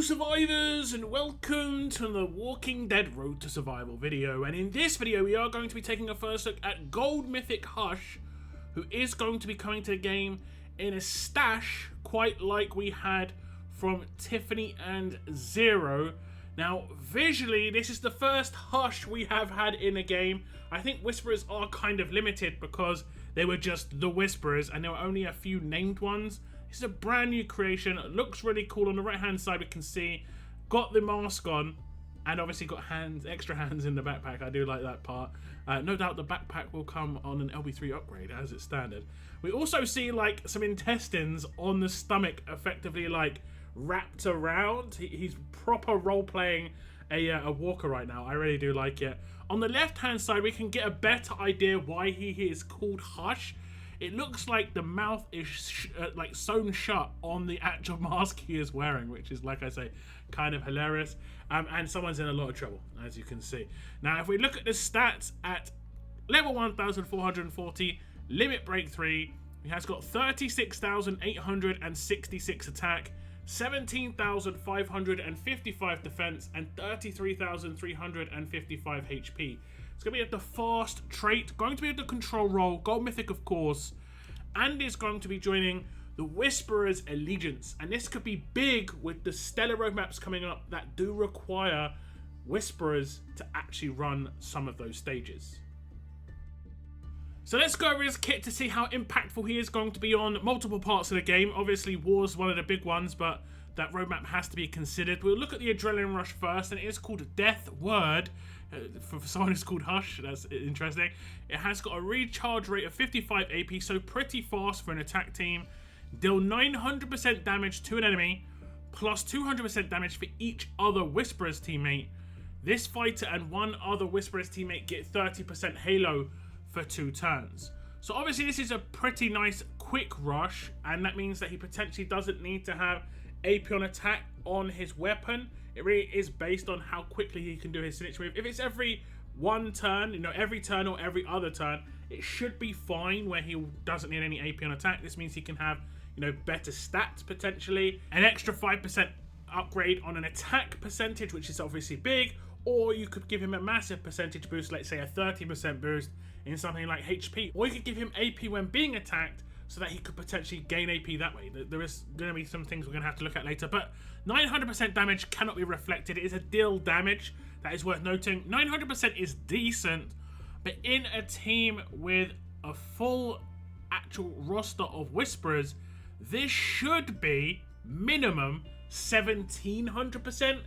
survivors, and welcome to the Walking Dead Road to Survival video. And in this video we are going to be taking a first look at Gold Mythic Hush, who is going to be coming to the game in a stash quite like we had from Tiffany and Zero. Now visually this is the first Hush we have had in a game. I think Whisperers are kind of limited because they were just the Whisperers and there were only a few named ones. This is a brand new creation. It looks really cool. On the right hand side we can see got the mask on and obviously got hands, extra hands in the backpack. I do like that part. No doubt the backpack will come on an LB3 upgrade as it's standard. We also see like some intestines on the stomach effectively like wrapped around. He's proper role playing a walker right now. I really do like it. On the left hand side we can get a better idea why he is called Hush. It looks like the mouth is like sewn shut on the actual mask he is wearing, which is, like I say, kind of hilarious. And someone's in a lot of trouble, as you can see. Now, if we look at the stats at level 1440, limit break 3, he has got 36,866 attack, 17,555 defense, and 33,355 HP. It's going to be the fast trait, going to be the control role, Gold Mythic of course, and is going to be joining the Whisperer's Allegiance. And this could be big with the stellar roadmaps coming up that do require Whisperers to actually run some of those stages. So let's go over his kit to see how impactful he is going to be on multiple parts of the game. Obviously War's one of the big ones, but that roadmap has to be considered. We'll look at the Adrenaline Rush first, and it is called Death Word. For someone who's called Hush, that's interesting. It has got a recharge rate of 55 AP, so pretty fast for an attack team. Deal 900% damage to an enemy, plus 200% damage for each other Whisperer's teammate. This fighter and one other Whisperer's teammate get 30% Halo for 2 turns. So obviously this is a pretty nice quick rush, and that means that he potentially doesn't need to have AP on attack on his weapon. It really is based on how quickly he can do his signature move. If it's every one turn, you know, every turn or every other turn, it should be fine where he doesn't need any AP on attack. This means he can have, you know, better stats potentially. An extra 5% upgrade on an attack percentage, which is obviously big, or you could give him a massive percentage boost, let's say a 30% boost in something like HP. Or you could give him AP when being attacked, so that he could potentially gain AP that way. There is going to be some things we're going to have to look at later, but 900% damage cannot be reflected. It is a deal damage. That is worth noting. 900% is decent, but in a team with a full actual roster of Whisperers, this should be minimum 1700%,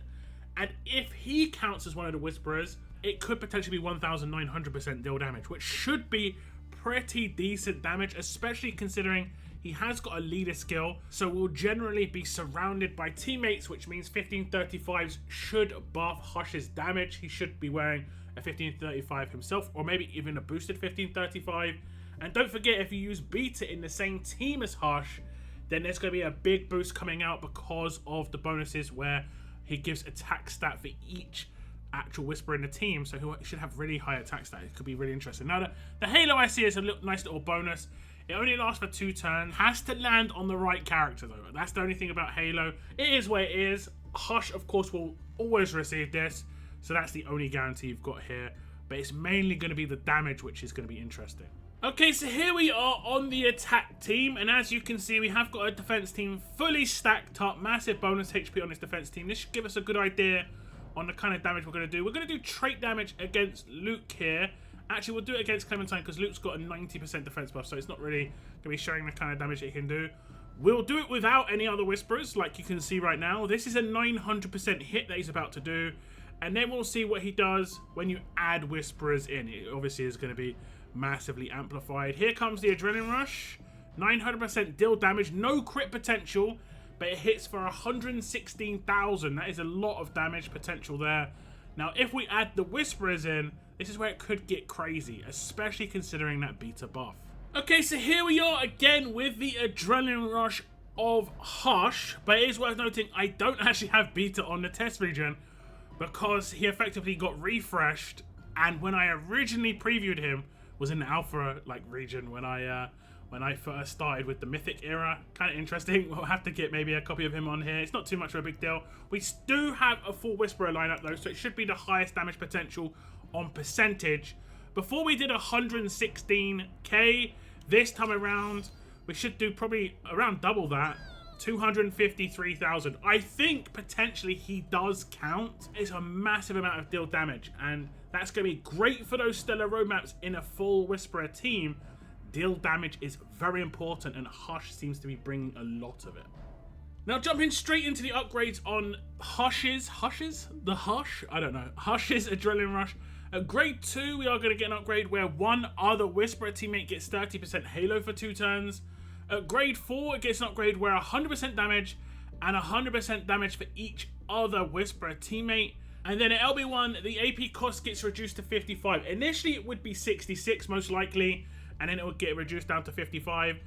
and if he counts as one of the Whisperers, it could potentially be 1900% deal damage, which should be pretty decent damage, especially considering he has got a leader skill, so will generally be surrounded by teammates, which means 1535s should buff Hush's damage. He should be wearing a 1535 himself, or maybe even a boosted 1535. And don't forget, if you use Beta in the same team as Hush, then there's going to be a big boost coming out because of the bonuses where he gives attack stat for each actual Whisperer in the team, so he should have really high attack stat. It could be really interesting. Now the Halo I see is a nice little bonus. It only lasts for 2 turns. Has to land on the right character though. That's the only thing about Halo. It is where it is. Hush of course will always receive this, so that's the only guarantee you've got here, but it's mainly going to be the damage which is going to be interesting. Okay, so here we are on the attack team, and as you can see we have got a defense team fully stacked up. Massive bonus HP on this defense team. This should give us a good idea on the kind of damage we're going to do. We're going to do trait damage against Luke here. Actually, we'll do it against Clementine because Luke's got a 90% defense buff, so it's not really going to be showing the kind of damage that he can do. We'll do it without any other Whisperers, like you can see right now. This is a 900% hit that he's about to do, and then we'll see what he does when you add Whisperers in. It obviously is going to be massively amplified. Here comes the Adrenaline Rush. 900% deal damage, no crit potential, but it hits for 116,000. That is a lot of damage potential there. Now, if we add the Whisperers in, this is where it could get crazy, especially considering that Beta buff. Okay, so here we are again with the Adrenaline Rush of Hush, but it is worth noting I don't actually have Beta on the test region because he effectively got refreshed, and when I originally previewed him was in the alpha region when I when I first started with the Mythic era. Kind of interesting. We'll have to get maybe a copy of him on here. It's not too much of a big deal. We do have a full Whisperer lineup though, so it should be the highest damage potential on percentage. Before we did 116k, this time around we should do probably around double that. 253,000. I think potentially he does count. It's a massive amount of deal damage, and that's going to be great for those stellar roadmaps in a full Whisperer team. Deal damage is very important, and Hush seems to be bringing a lot of it. Now jumping straight into the upgrades on Hush's Adrenaline Rush. At grade 2 we are going to get an upgrade where one other Whisperer teammate gets 30% Halo for 2 turns. At grade 4, it gets an upgrade where 100% damage and 100% damage for each other Whisperer teammate. And then at LB1, the AP cost gets reduced to 55. Initially, it would be 66 most likely, and then it would get reduced down to 55.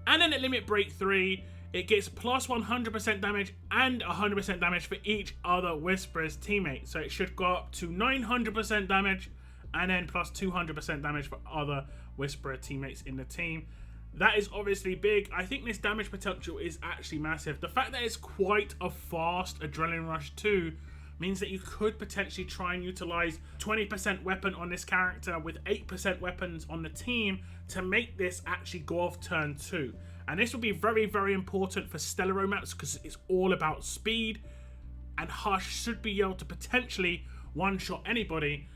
And then at Limit Break 3, it gets plus 100% damage and 100% damage for each other Whisperer's teammate. So it should go up to 900% damage and then plus 200% damage for other Whisperer teammates in the team. That is obviously big. I think this damage potential is actually massive. The fact that it's quite a fast Adrenaline Rush 2 means that you could potentially try and utilize 20% weapon on this character with 8% weapons on the team to make this actually go off turn 2. And this will be very, very important for stellar roadmaps because it's all about speed, and Hush should be able to potentially one-shot anybody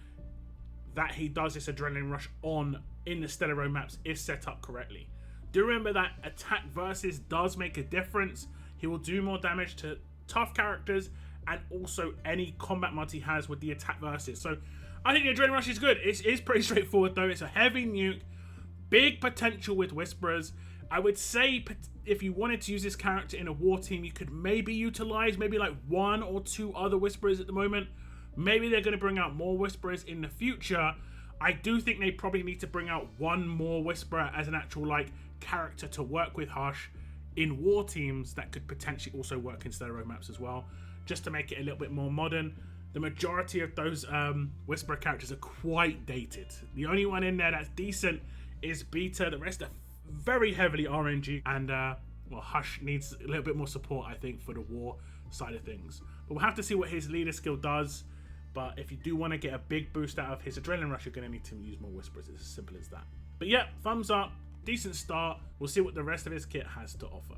that he does this Adrenaline Rush on in the stellar roadmaps if set up correctly. Do remember that attack versus does make a difference. He will do more damage to tough characters and also any combat mod he has with the attack versus. So I think the Adrenaline Rush is good. It is pretty straightforward though. It's a heavy nuke, big potential with Whisperers. I would say if you wanted to use this character in a war team, you could maybe utilize maybe like 1 or 2 other Whisperers at the moment. Maybe they're going to bring out more Whisperers in the future. I do think they probably need to bring out 1 more Whisperer as an actual like character to work with Hush in war teams that could potentially also work in stellar roadmaps as well, just to make it a little bit more modern. The majority of those Whisperer characters are quite dated. The only one in there that's decent is Beta. The rest are very heavily RNG, and well, Hush needs a little bit more support, I think, for the war side of things. But we'll have to see what his leader skill does. But if you do want to get a big boost out of his Adrenaline Rush, you're going to need to use more Whisperers. It's as simple as that. But yeah, thumbs up. Decent start. We'll see what the rest of his kit has to offer.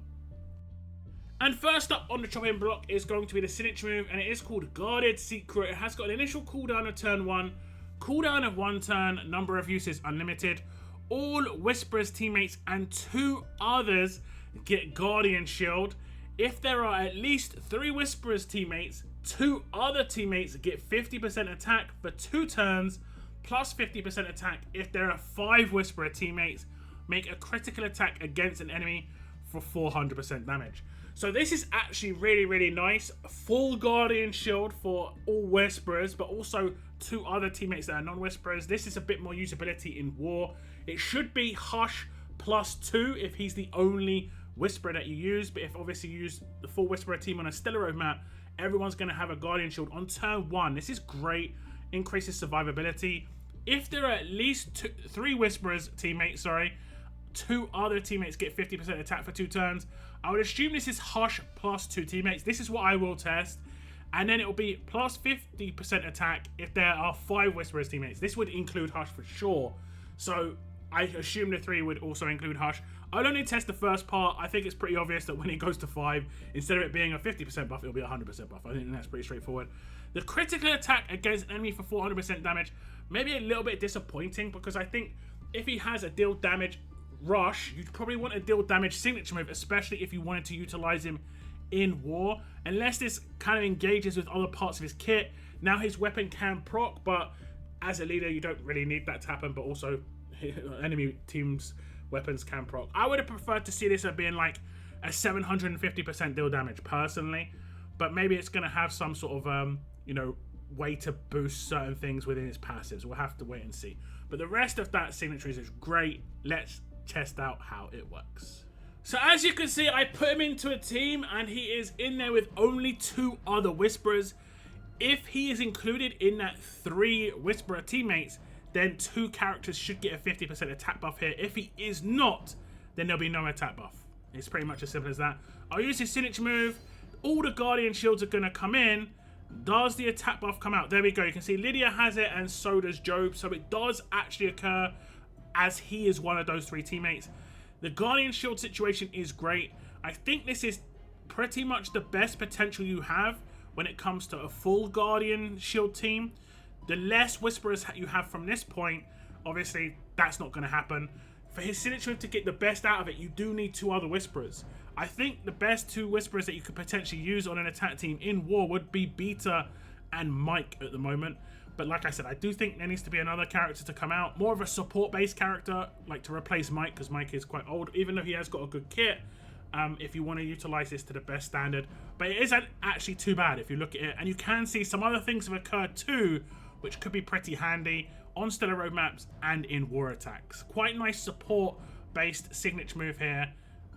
And first up on the chopping block is going to be the signature move, and it is called Guarded Secret. It has got an initial cooldown of turn 1, cooldown of 1 turn, number of uses unlimited. All Whisperers teammates and 2 others get Guardian Shield. If there are at least 3 Whisperers teammates, 2 other teammates get 50% attack for 2 turns, plus 50% attack if there are 5 Whisperer teammates. Make a critical attack against an enemy for 400% damage. So this is actually really, really nice. Full Guardian Shield for all Whisperers, but also 2 other teammates that are non-Whisperers. This is a bit more usability in war. It should be Hush plus 2 if he's the only Whisperer that you use, but if obviously you use the full Whisperer team on a stellar roadmap, everyone's going to have a Guardian Shield on turn 1. This is great. Increases survivability. If there are at least 3 Whisperers teammates, 2 other teammates get 50% attack for 2 turns. I would assume this is Hush plus 2 teammates. This is what I will test. And then it will be plus 50% attack if there are 5 Whisperers teammates. This would include Hush for sure. So I assume the 3 would also include Hush. I'll only test the first part. I think it's pretty obvious that when it goes to 5, instead of it being a 50% buff, it'll be a 100% buff. I think that's pretty straightforward. The critical attack against an enemy for 400% damage may be a little bit disappointing, because I think if he has a deal damage rush, you'd probably want a deal damage signature move, especially if you wanted to utilize him in war. Unless this kind of engages with other parts of his kit. Now his weapon can proc, but as a leader you don't really need that to happen, but also enemy teams' weapons can proc. I would have preferred to see this as being like a 750% deal damage personally, but maybe it's going to have some sort of you know, way to boost certain things within his passives. We'll have to wait and see. But the rest of that signature is great. Let's test out how it works. So as you can see, I put him into a team and he is in there with only 2 other Whisperers. If he is included in that 3 Whisperer teammates, then 2 characters should get a 50% attack buff here. If he is not, then there'll be no attack buff. It's pretty much as simple as that. I'll use his signature move. All the Guardian shields are going to come in. Does the attack buff come out? There we go. You can see Lydia has it and so does Job. So it does actually occur as he is one of those 3 teammates. The Guardian shield situation is great. I think this is pretty much the best potential you have when it comes to a full Guardian shield team. The less Whisperers you have from this point, obviously that's not going to happen. For his signature move to get the best out of it, you do need 2 other Whisperers. I think the best 2 Whisperers that you could potentially use on an attack team in War would be Beta and Mike at the moment. But like I said, I do think there needs to be another character to come out. More of a support-based character, like to replace Mike, because Mike is quite old, even though he has got a good kit, if you want to utilize this to the best standard. But it isn't actually too bad if you look at it. And you can see some other things have occurred too, which could be pretty handy on stellar roadmaps and in war attacks. Quite nice support-based signature move here.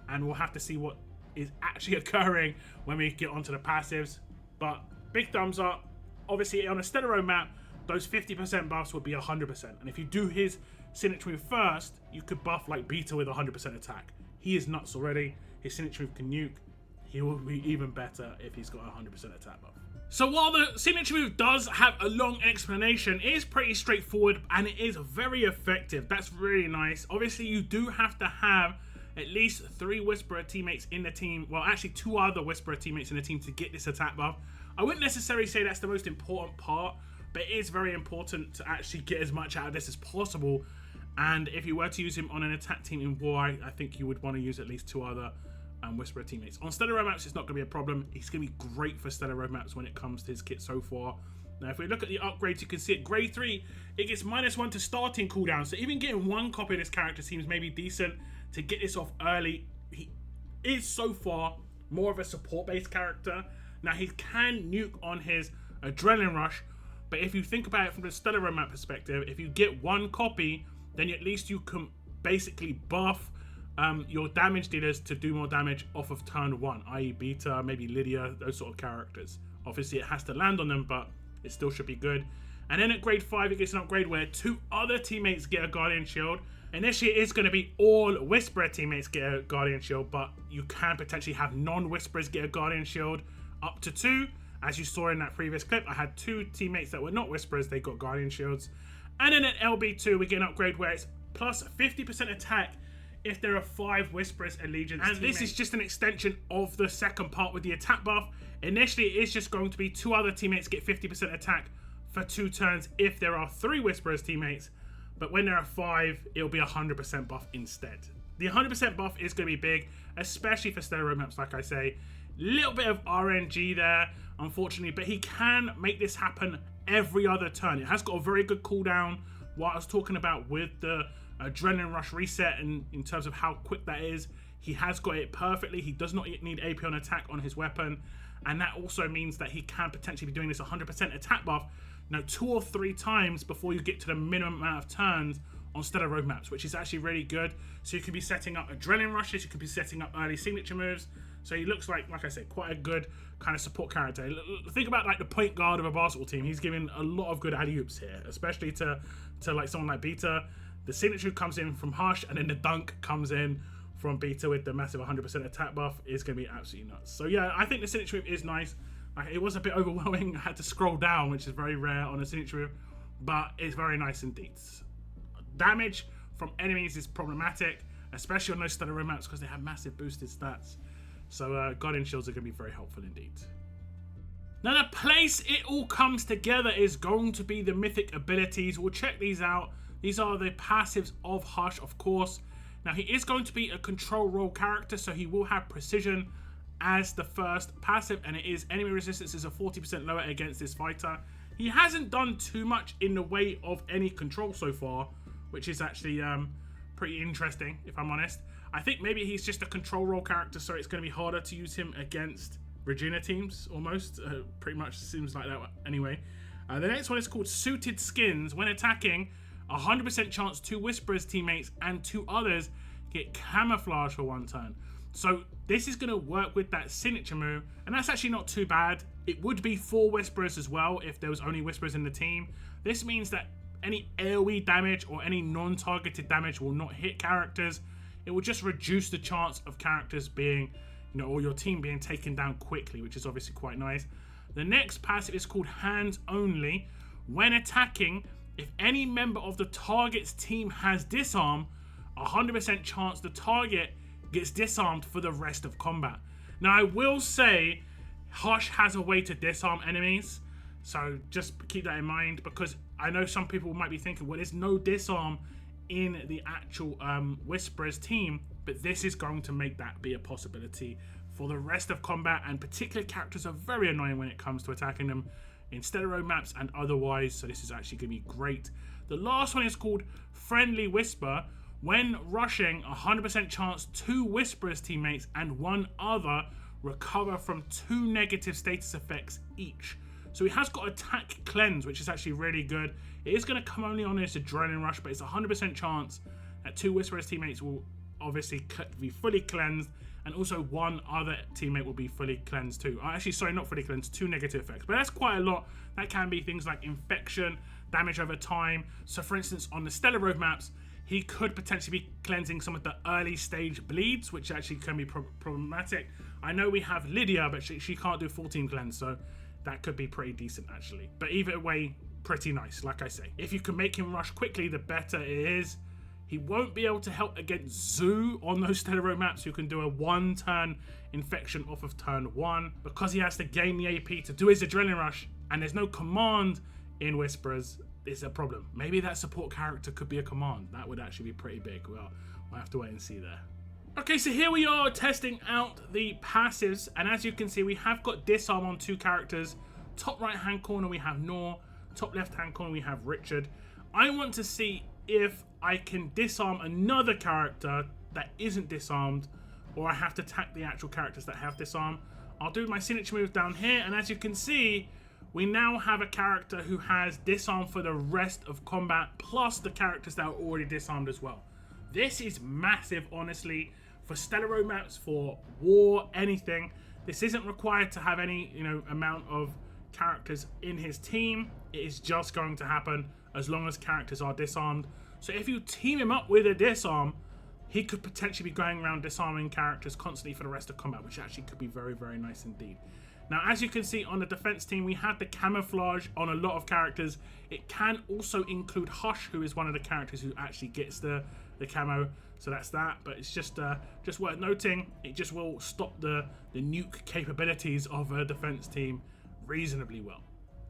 And we'll have to see what is actually occurring when we get onto the passives. But big thumbs up. Obviously, on a stellar roadmap, those 50% buffs would be 100%. And if you do his signature move first, you could buff like Beta with 100% attack. He is nuts already. His signature move can nuke. He will be even better if he's got 100% attack buff. So while the signature move does have a long explanation, it is pretty straightforward and it is very effective. That's really nice. Obviously, you do have to have at least 3 Whisperer teammates in the team. Well, actually 2 other Whisperer teammates in the team to get this attack buff. I wouldn't necessarily say that's the most important part, but it is very important to actually get as much out of this as possible. And if you were to use him on an attack team in War, I think you would want to use at least 2 other Whisperer teammates. On stellar roadmaps, it's not going to be a problem. He's going to be great for stellar roadmaps when it comes to his kit so far. Now, if we look at the upgrades, you can see at grade 3, it gets -1 to starting cooldown. So even getting 1 copy of this character seems maybe decent to get this off early. He is so far more of a support-based character. Now, he can nuke on his Adrenaline Rush, but if you think about it from the stellar roadmap perspective, if you get 1 copy, then at least you can basically buff your damage dealers to do more damage off of turn 1, i.e. Beta, maybe Lydia, those sort of characters. Obviously, it has to land on them, but it still should be good. And then at grade 5, it gets an upgrade where 2 other teammates get a Guardian Shield. Initially, it is going to be all Whisperer teammates get a Guardian Shield, but you can potentially have non-Whisperers get a Guardian Shield up to 2. As you saw in that previous clip, I had 2 teammates that were not Whisperers, they got Guardian Shields. And then at LB2, we get an upgrade where it's plus 50% attack if there are 5 Whisperers Allegiance teammates. And this is just an extension of the second part with the attack buff. Initially, it is just going to be 2 other teammates get 50% attack for 2 turns if there are 3 Whisperers teammates. But when there are 5, it'll be 100% buff instead. The 100% buff is going to be big, especially for stellar roadmaps, like I say. Little bit of RNG there, unfortunately, but he can make this happen every other turn. It has got a very good cooldown. What I was talking about with the Adrenaline Rush reset and in terms of how quick that is, he has got it perfectly. He does not need AP on attack on his weapon, and that also means that he can potentially be doing this 100% attack buff 2 or 3 times before you get to the minimum amount of turns on stellar roadmaps, which is actually really good. So you could be setting up Adrenaline Rushes, you could be setting up early signature moves. So he looks like I said, quite a good kind of support character. Think about like the point guard of a basketball team. He's giving a lot of good alley-oops here, especially to like someone like Beta. The signature comes in from Hush, and then the dunk comes in from Beta with the massive 100% attack buff. Is going to be absolutely nuts. So yeah, I think the signature move is nice. It was a bit overwhelming. I had to scroll down, which is very rare on a signature move, but it's very nice indeed. Damage from enemies is problematic, especially on those stellar roadmaps because they have massive boosted stats. So Guardian Shields are going to be very helpful indeed. Now the place it all comes together is going to be the mythic abilities. We'll check these out. These are the passives of Hush, of course. Now he is going to be a control role character, so he will have precision as the first passive, and it is enemy resistance is a 40% lower against this fighter. He hasn't done too much in the way of any control so far, which is actually pretty interesting, if I'm honest. I think maybe he's just a control role character, so it's going to be harder to use him against Regina teams, almost. Pretty much seems like that anyway. The next one is called Suited Skins. When attacking, 100% chance 2 Whisperers teammates and 2 others get camouflage for 1 turn. So this is going to work with that signature move, and that's actually not too bad. It would be 4 Whisperers as well if there was only Whisperers in the team. This means that any AoE damage or any non-targeted damage will not hit characters. it will just reduce the chance of characters being, you know, or your team being taken down quickly, which is obviously quite nice. The next passive is called Hands Only. When attacking, if any member of the target's team has disarm, 100% chance the target gets disarmed for the rest of combat. Now, I will say Hush has a way to disarm enemies, so just keep that in mind, because I know some people might be thinking, well, there's no disarm in the actual Whisperers team, but this is going to make that be a possibility for the rest of combat, and particular characters are very annoying when it comes to attacking them in stereo maps and otherwise, so this is actually going to be great. The last one is called Friendly Whisper. When rushing, 100% chance 2 Whisperers teammates and 1 other recover from 2 negative status effects each. So he has got Attack Cleanse, which is actually really good. It is going to come only on this Adrenaline Rush, but it's 100% chance that 2 Whisperers teammates will obviously be fully cleansed, and also 1 other teammate will be fully cleansed too. Actually, sorry, not fully cleansed, 2 negative effects. But that's quite a lot. That can be things like infection, damage over time. So for instance, on the Stellar Road maps, he could potentially be cleansing some of the early stage bleeds, which actually can be problematic. I know we have Lydia, but she can't do 14 cleanse, so that could be pretty decent actually. But either way, pretty nice, like I say. If you can make him rush quickly, the better it is. He won't be able to help against Zoo on those Stellar Road maps, who can do a 1-turn infection off of turn 1. Because he has to gain the AP to do his Adrenaline Rush, and there's no command in Whisperers, it's a problem. Maybe that support character could be a command. That would actually be pretty big. Well, we'll have to wait and see there. Okay, so here we are testing out the passives, and as you can see, we have got Disarm on 2 characters. Top right hand corner we have Nor, top left hand corner we have Richard. I want to see if I can disarm another character that isn't disarmed, or I have to attack the actual characters that have disarm. I'll do my signature move down here, and as you can see, we now have a character who has disarm for the rest of combat, plus the characters that are already disarmed as well. This is massive, honestly, for Stellar Road maps, for war, anything. This isn't required to have any, amount of characters in his team. It is just going to happen as long as characters are disarmed. So if you team him up with a disarm, he could potentially be going around disarming characters constantly for the rest of combat, which actually could be very, very nice indeed. Now, as you can see on the defense team, we have the camouflage on a lot of characters. It can also include Hush, who is one of the characters who actually gets the camo. So that's that, but it's just worth noting. It just will stop the nuke capabilities of a defense team reasonably well.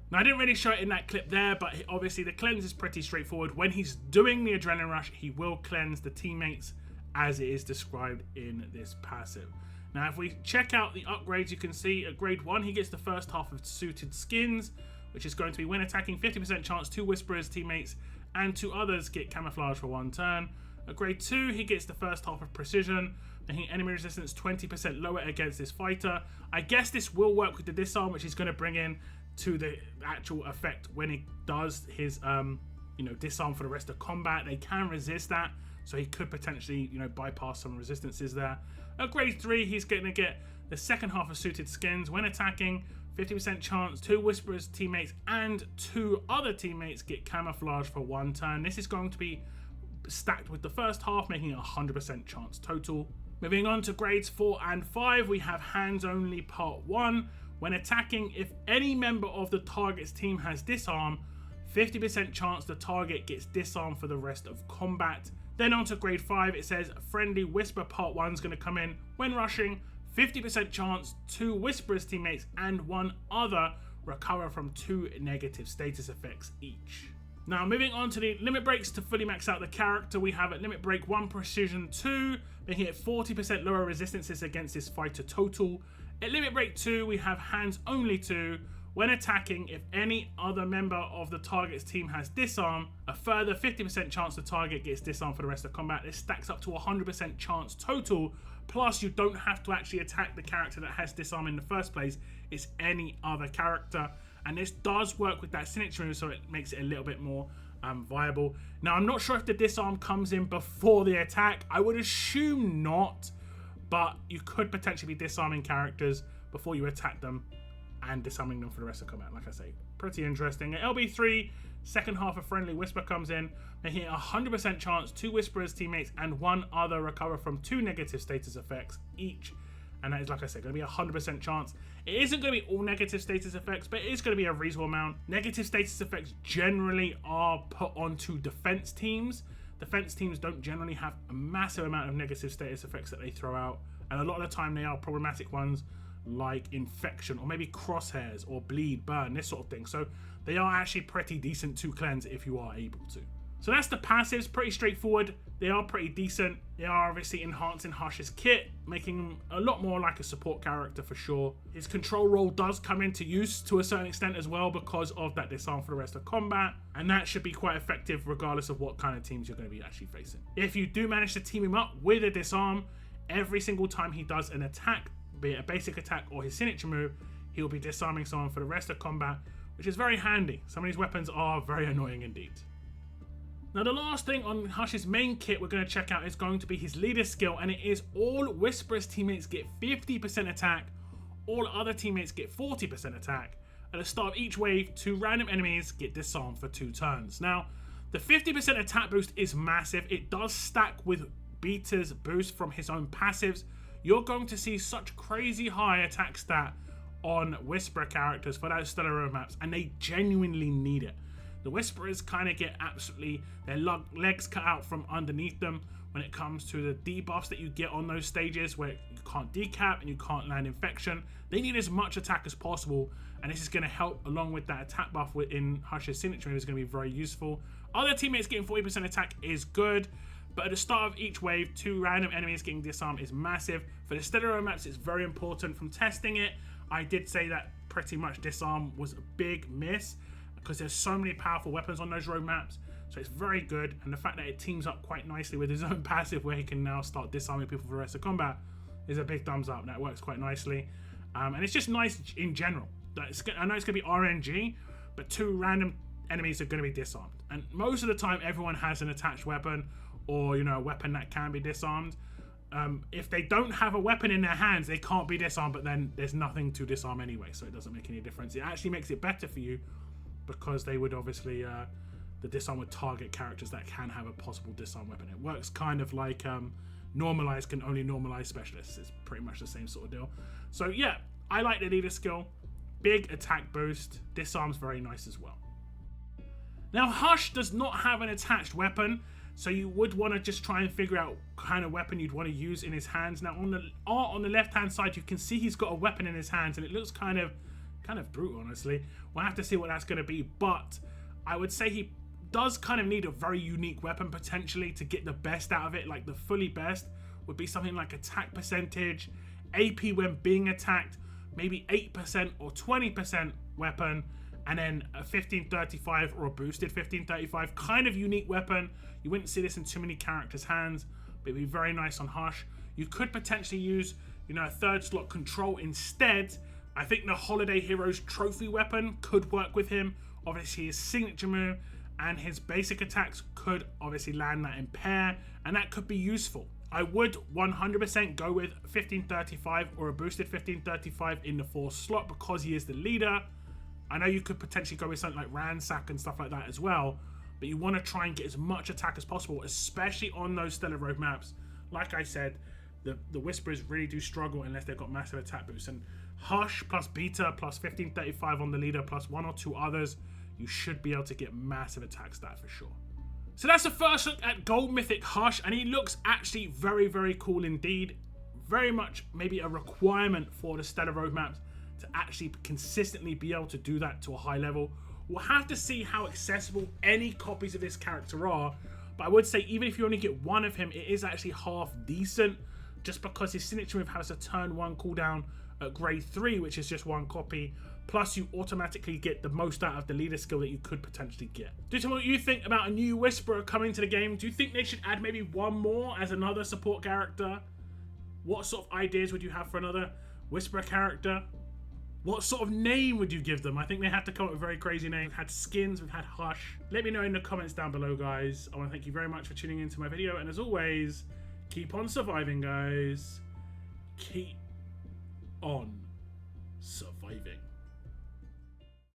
Now, I didn't really show it in that clip there, but obviously the cleanse is pretty straightforward. When he's doing the Adrenaline Rush, he will cleanse the teammates as it is described in this passive. Now, if we check out the upgrades, you can see at grade 1, he gets the first half of Suited Skins, which is going to be when attacking, 50% chance 2 Whisperers teammates and 2 others get camouflage for 1 turn. At grade 2, he gets the first half of Precision, making enemy resistance 20% lower against this fighter. I guess this will work with the disarm, which he's going to bring in to the actual effect when he does his disarm for the rest of combat. They can resist that, so he could potentially bypass some resistances there. At grade 3, he's going to get the second half of Suited Skins. When attacking, 50% chance 2 Whisperers teammates and 2 other teammates get camouflage for 1 turn. This is going to be stacked with the first half, making it 100% chance total. Moving on to grades 4 and 5, we have Hands Only Part 1. When attacking, if any member of the target's team has disarm, 50% chance the target gets disarmed for the rest of combat. Then on to grade 5, it says Friendly Whisper Part 1 is going to come in. When rushing, 50% chance 2 Whisperers teammates and 1 other recover from 2 negative status effects each. Now, moving on to the limit breaks to fully max out the character, we have at limit break 1 Precision 2, making it 40% lower resistances against this fighter total. At limit break 2, we have Hands Only 2. When attacking, if any other member of the target's team has disarm, a further 50% chance the target gets disarmed for the rest of combat. This stacks up to 100% chance total, plus you don't have to actually attack the character that has disarm in the first place. It's any other character. And this does work with that signature move, so it makes it a little bit more viable. Now, I'm not sure if the disarm comes in before the attack. I would assume not, but you could potentially be disarming characters before you attack them, and disarming them for the rest of combat. Like I say, pretty interesting. At LB3, second half, a friendly Whisper comes in, making it a 100% chance 2 Whisperers teammates and 1 other recover from 2 negative status effects each. And that is, like I said, going to be a 100% chance. It isn't going to be all negative status effects, but it is going to be a reasonable amount. Negative status effects generally are put onto defense teams. Defense teams don't generally have a massive amount of negative status effects that they throw out. And a lot of the time they are problematic ones like infection or maybe crosshairs or bleed, burn, this sort of thing. So they are actually pretty decent to cleanse if you are able to. So that's the passives, pretty straightforward. They are pretty decent. They are obviously enhancing Hush's kit, making him a lot more like a support character for sure. His control role does come into use to a certain extent as well because of that disarm for the rest of combat, and that should be quite effective regardless of what kind of teams you're going to be actually facing. If you do manage to team him up with a disarm, every single time he does an attack, be it a basic attack or his signature move, he'll be disarming someone for the rest of combat, which is very handy. Some of these weapons are very annoying indeed. Now the last thing on Hush's main kit we're going to check out is going to be his leader skill, and it is all Whisperer's teammates get 50% attack, all other teammates get 40% attack. At the start of each wave, 2 random enemies get disarmed for 2 turns. Now the 50% attack boost is massive. It does stack with Beta's boost from his own passives. You're going to see such crazy high attack stat on Whisperer characters for those stellar roadmaps, and they genuinely need it. The Whisperers kind of get absolutely their legs cut out from underneath them when it comes to the debuffs that you get on those stages where you can't decap and you can't land infection. They need as much attack as possible, and this is going to help along with that attack buff in Hush's signature move is going to be very useful. Other teammates getting 40% attack is good, but at the start of each wave, 2 random enemies getting disarmed is massive. For the stellar maps, it's very important. From testing it, I did say that pretty much disarm was a big miss, because there's so many powerful weapons on those road maps, so it's very good. And the fact that it teams up quite nicely with his own passive where he can now start disarming people for the rest of combat is a big thumbs up. That works quite nicely, and it's just nice in general. I know it's going to be RNG, but 2 random enemies are going to be disarmed, and most of the time everyone has an attached weapon or a weapon that can be disarmed. If they don't have a weapon in their hands, they can't be disarmed, but then there's nothing to disarm anyway, so it doesn't make any difference. It actually makes it better for you, because they would obviously, the disarm would target characters that can have a possible disarm weapon. It works kind of like normalize can only normalize specialists. It's pretty much the same sort of deal. So yeah, I like the leader skill. Big attack boost. Disarm's very nice as well. Now Hush does not have an attached weapon, so you would want to just try and figure out what kind of weapon you'd want to use in his hands. Now on the art on the left hand side, you can see he's got a weapon in his hands, and it looks kind of brutal, honestly. We'll have to see what that's going to be, but I would say he does kind of need a very unique weapon potentially to get the best out of it. Like the fully best would be something like attack percentage, AP when being attacked, maybe 8% or 20% weapon, and then a 1535 or a boosted 1535 kind of unique weapon. You wouldn't see this in too many characters' hands, but it'd be very nice on Hush. You could potentially use, a 3rd slot control instead. I think the Holiday Heroes trophy weapon could work with him. Obviously his signature move and his basic attacks could obviously land that in pair, and that could be useful. I would 100% go with 1535 or a boosted 1535 in the 4th slot because he is the leader. I know you could potentially go with something like Ransack and stuff like that as well, but you want to try and get as much attack as possible, especially on those stellar road maps. Like I said, the Whisperers really do struggle unless they've got massive attack boosts, and Hush plus Beta plus 1535 on the leader plus 1 or 2 others, you should be able to get massive attack stat for sure. So that's the first look at Gold Mythic Hush, and he looks actually very, very cool indeed. Very much maybe a requirement for the stellar roadmaps to actually consistently be able to do that to a high level. We'll have to see how accessible any copies of this character are, but I would say even if you only get 1 of him, it is actually half decent, just because his signature move has a turn 1 cooldown at grade 3, which is just 1 copy, plus you automatically get the most out of the leader skill that you could potentially get. Do tell me what you think about a new Whisperer coming to the game. Do you think they should add maybe 1 more as another support character? What sort of ideas would you have for another Whisperer character? What sort of name would you give them? I think they have to come up with a very crazy name. We've had Skins, we've had Hush. Let me know in the comments down below, guys. I want to thank you very much for tuning into my video, and as always, keep on surviving, guys. Keep on surviving.